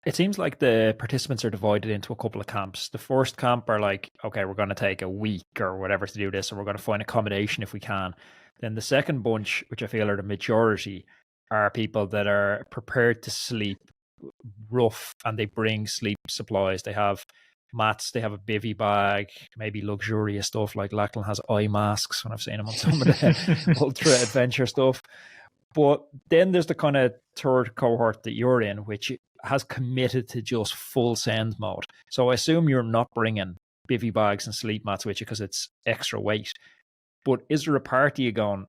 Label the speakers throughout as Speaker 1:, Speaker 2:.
Speaker 1: It seems like the participants are divided into a couple of camps. The first camp are like, okay, we're going to take a week or whatever to do this, and we're going to find accommodation if we can. Then the second bunch, which I feel are the majority, are people that are prepared to sleep rough and they bring sleep supplies. They have mats, they have a bivy bag, maybe luxurious stuff like Lachlan has eye masks when I've seen him on some of the ultra adventure stuff. But then there's the kind of third cohort that you're in, which has committed to just full send mode. So I assume you're not bringing bivy bags and sleep mats with you because it's extra weight. But is there a part of you going,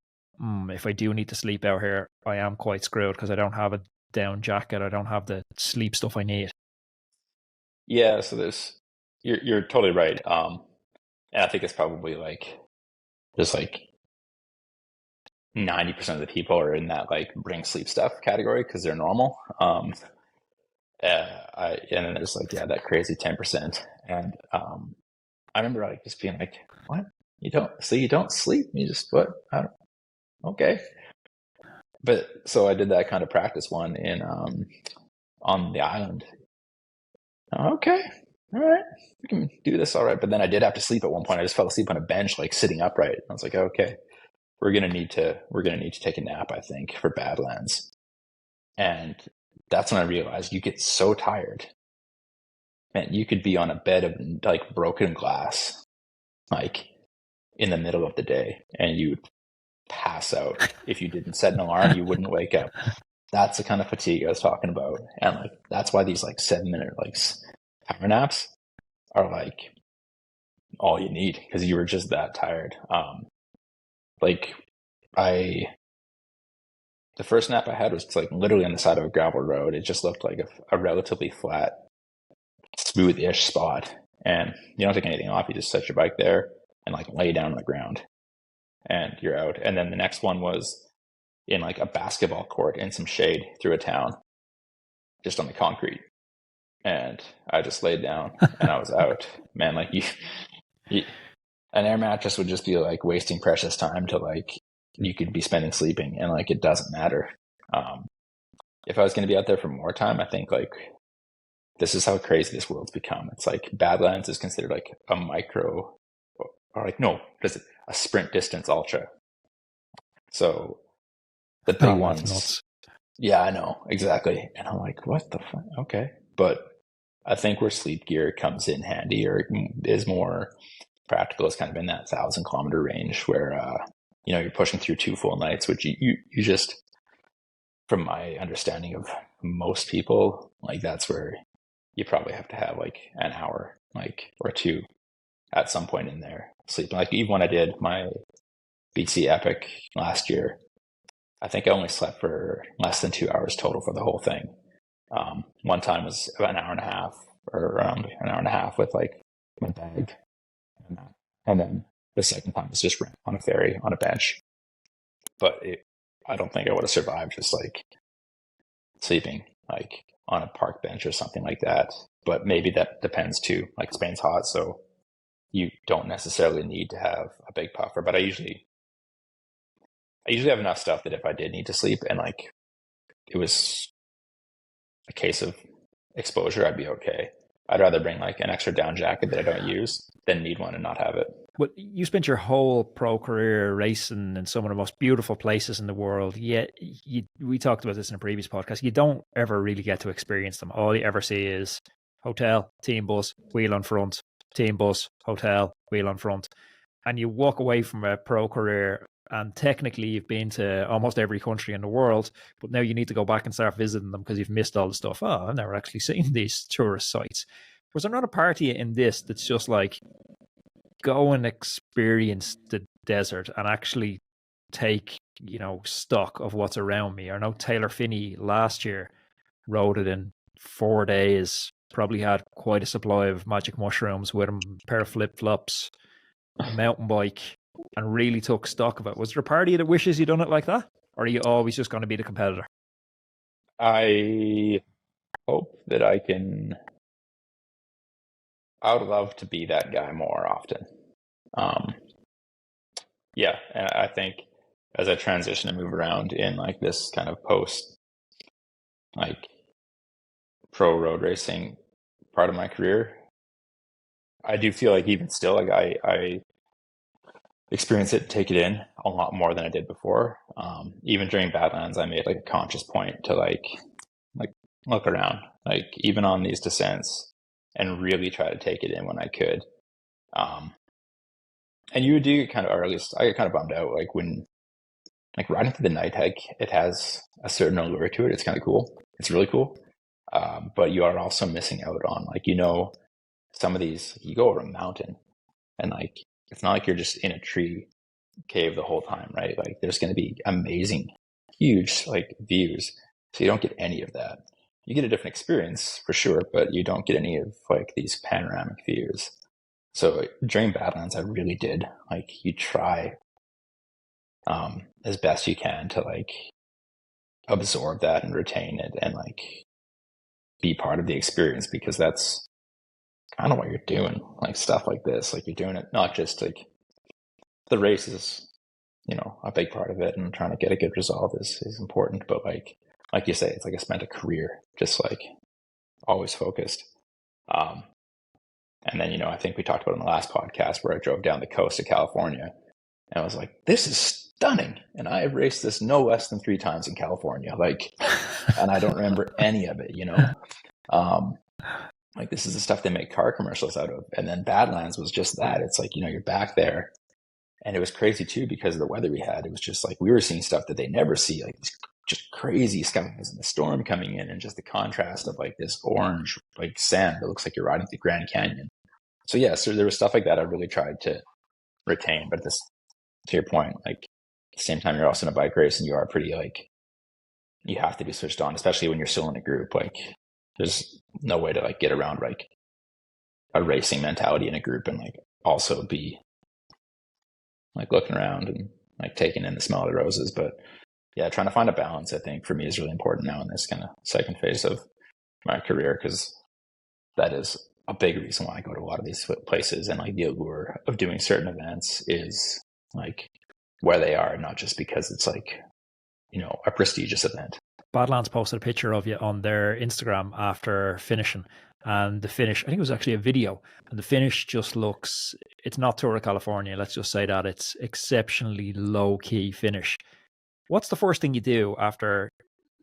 Speaker 1: if I do need to sleep out here, I am quite screwed because I don't have a down jacket, I don't have the sleep stuff I need?
Speaker 2: Yeah, so you're totally right. And I think it's probably like just like 90% of the people are in that like bring sleep stuff category because they're normal. And then there's like, yeah, that crazy 10%. And I remember like just being like, what? You don't sleep? You just, what? I don't, okay. But so I did that kind of practice one in on the island. Okay, all right, we can do this, all right. But then I did have to sleep at one point. I just fell asleep on a bench, like sitting upright. I was like, okay, we're gonna need to take a nap, I think, for Badlands. And that's when I realized you get so tired. Man, you could be on a bed of like broken glass, like in the middle of the day, and you'd pass out. If you didn't set an alarm, you wouldn't wake up. That's the kind of fatigue I was talking about. And like that's why these like 7 minute like power naps are like all you need because you were just that tired. Like I the first nap I had was like literally on the side of a gravel road. It just looked like a relatively flat, smooth-ish spot. And you don't take anything off. You just set your bike there and like lay down on the ground and you're out. And then the next one was in like a basketball court in some shade through a town, just on the concrete. And I just laid down and I was out. Man, like you an air mattress would just be like wasting precious time to like you could be spending sleeping and like it doesn't matter. Um, if I was going to be out there for more time, I think like this is how crazy this world's become. It's like Badlands is considered like a micro or like no, just a sprint distance ultra. So the big
Speaker 1: Oh, that's
Speaker 2: ones,
Speaker 1: nuts.
Speaker 2: yeah, I know exactly. And I'm like, what the fuck? Okay, but I think where sleep gear comes in handy or is more practical is kind of in that 1,000 kilometer range where you're pushing through 2 full nights, which you just from my understanding of most people, like that's where you probably have to have like an hour, like or two at some point in there sleeping. Like even when I did my BC Epic last year, I think I only slept for less than 2 hours total for the whole thing. One time was about an hour and a half or around an hour and a half with like my bag and that. And then the second time was just on a ferry on a bench. But I don't think I would have survived just like sleeping like on a park bench or something like that. But maybe that depends too. Like Spain's hot, so you don't necessarily need to have a big puffer. But I usually have enough stuff that if I did need to sleep and like it was a case of exposure, I'd be okay. I'd rather bring like an extra down jacket that I don't use than need one and not have it.
Speaker 1: Well, you spent your whole pro career racing in some of the most beautiful places in the world. Yet, we talked about this in a previous podcast. You don't ever really get to experience them. All you ever see is hotel, team bus, wheel on front, team bus, hotel, wheel on front. And you walk away from a pro career, and technically you've been to almost every country in the world, but now you need to go back and start visiting them because you've missed all the stuff. Oh, I've never actually seen these tourist sites. Was there not a party in this that's just like, go and experience the desert and actually take, stock of what's around me? I know Taylor Finney last year rode it in 4 days, probably had quite a supply of magic mushrooms with him, a pair of flip flops, a mountain bike, and really took stock of it. Was there a party that wishes you'd done it like that? Or are you always just going to be the competitor?
Speaker 2: I hope that I would love to be that guy more often. Um, yeah, and I think as I transition and move around in like this kind of post like pro road racing part of my career, I do feel like even still, like I experience it, take it in a lot more than I did before. Even during Badlands, I made like a conscious point to like look around, like even on these descents, and really try to take it in when I could. And you do kind of, or at least I get kind of bummed out, like when like riding through the night hike, it has a certain allure to it. It's kind of cool. It's really cool. But you are also missing out on like, some of these, you go over a mountain and like, it's not like you're just in a tree cave the whole time, right? Like there's going to be amazing, huge like views. So you don't get any of that. You get a different experience for sure, but you don't get any of like these panoramic views. So during Badlands, I really did like, you try as best you can to like absorb that and retain it and like be part of the experience, because that's kind of what you're doing. Like stuff like this, like you're doing it not just like the race is, a big part of it, and trying to get a good result is important, but like you say, it's like I spent a career just like always focused. And then, I think we talked about in the last podcast where I drove down the coast of California and I was like, this is stunning. And I have raced this no less than 3 times in California. Like, and I don't remember any of it, like this is the stuff they make car commercials out of. And then Badlands was just that. It's like, you're back there. And it was crazy too, because of the weather we had. It was just like, we were seeing stuff that they never see, like just crazy skies and the storm coming in, and just the contrast of like this orange, like sand that looks like you're riding through Grand Canyon. So yeah, so there was stuff like that I really tried to retain. But this, to your point, like at the same time, you're also in a bike race and you are pretty like, you have to be switched on, especially when you're still in a group. Like there's no way to like get around like a racing mentality in a group and like also be like looking around and like taking in the smell of the roses. But yeah, trying to find a balance, I think for me is really important now in this kind of second phase of my career, because that is a big reason why I go to a lot of these places, and like the allure of doing certain events is like where they are, not just because it's like, a prestigious event.
Speaker 1: Badlands posted a picture of you on their Instagram after finishing, and the finish, I think it was actually a video, and the finish just looks, it's not Tour of California, let's just say that. It's exceptionally low-key finish. What's the first thing you do after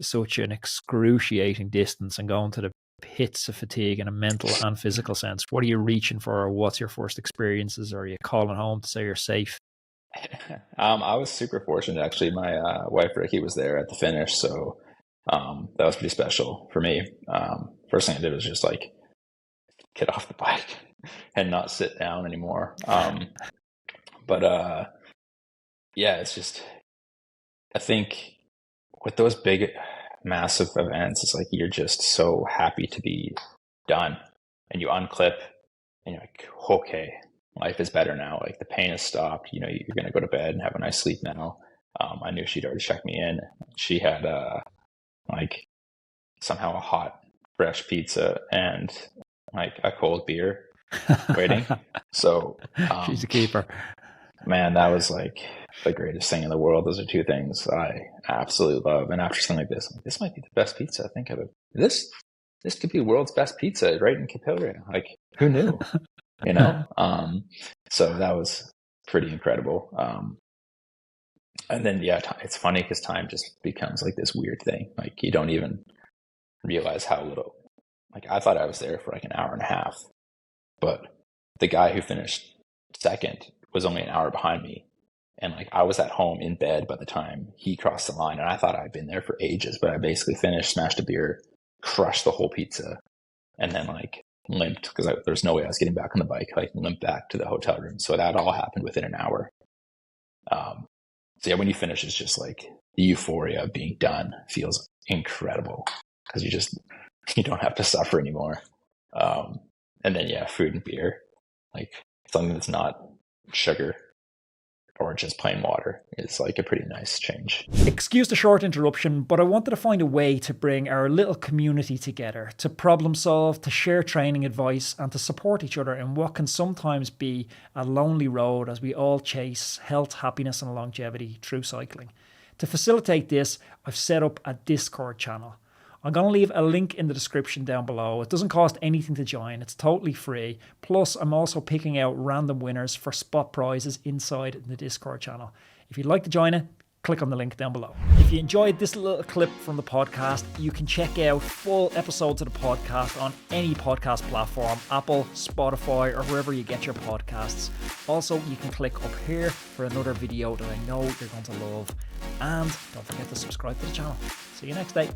Speaker 1: such an excruciating distance and going to the pits of fatigue in a mental and physical sense? What are you reaching for, or what's your first experiences? Or are you calling home to say you're safe?
Speaker 2: I was super fortunate, actually. My wife Ricky was there at the finish, so that was pretty special for me. First thing I did was just like get off the bike and not sit down anymore. But yeah, it's just, I think with those big, massive events, it's like you're just so happy to be done, and you unclip and you're like, okay, life is better now. Like the pain has stopped. You're going to go to bed and have a nice sleep now. I knew she'd already checked me in. She had like somehow a hot, fresh pizza and like a cold beer waiting. So
Speaker 1: She's a keeper.
Speaker 2: Man, that was like the greatest thing in the world. Those are 2 things I absolutely love. And after something like this might be the best pizza I think I've. This could be the world's best pizza right in Capilla. Like who knew? So that was pretty incredible. And then yeah, it's funny because time just becomes like this weird thing. Like you don't even realize how little. Like I thought I was there for like an hour and a half, but the guy who finished second was only an hour behind me, and like I was at home in bed by the time he crossed the line, and I thought I'd been there for ages. But I basically finished, smashed a beer, crushed the whole pizza, and then like limped, because there's no way I was getting back on the bike, like limped back to the hotel room. So that all happened within an hour. So yeah, when you finish, it's just like the euphoria of being done feels incredible, because you don't have to suffer anymore. And then yeah, food and beer, like something that's not sugar or just plain water, is like a pretty nice change.
Speaker 1: Excuse the short interruption, but I wanted to find a way to bring our little community together, to problem solve, to share training advice, and to support each other in what can sometimes be a lonely road as we all chase health, happiness, and longevity through cycling. To facilitate this, I've set up a Discord channel. I'm going to leave a link in the description down below. It doesn't cost anything to join. It's totally free. Plus, I'm also picking out random winners for spot prizes inside the Discord channel. If you'd like to join it, click on the link down below. If you enjoyed this little clip from the podcast, you can check out full episodes of the podcast on any podcast platform, Apple, Spotify, or wherever you get your podcasts. Also, you can click up here for another video that I know you're going to love. And don't forget to subscribe to the channel. See you next day.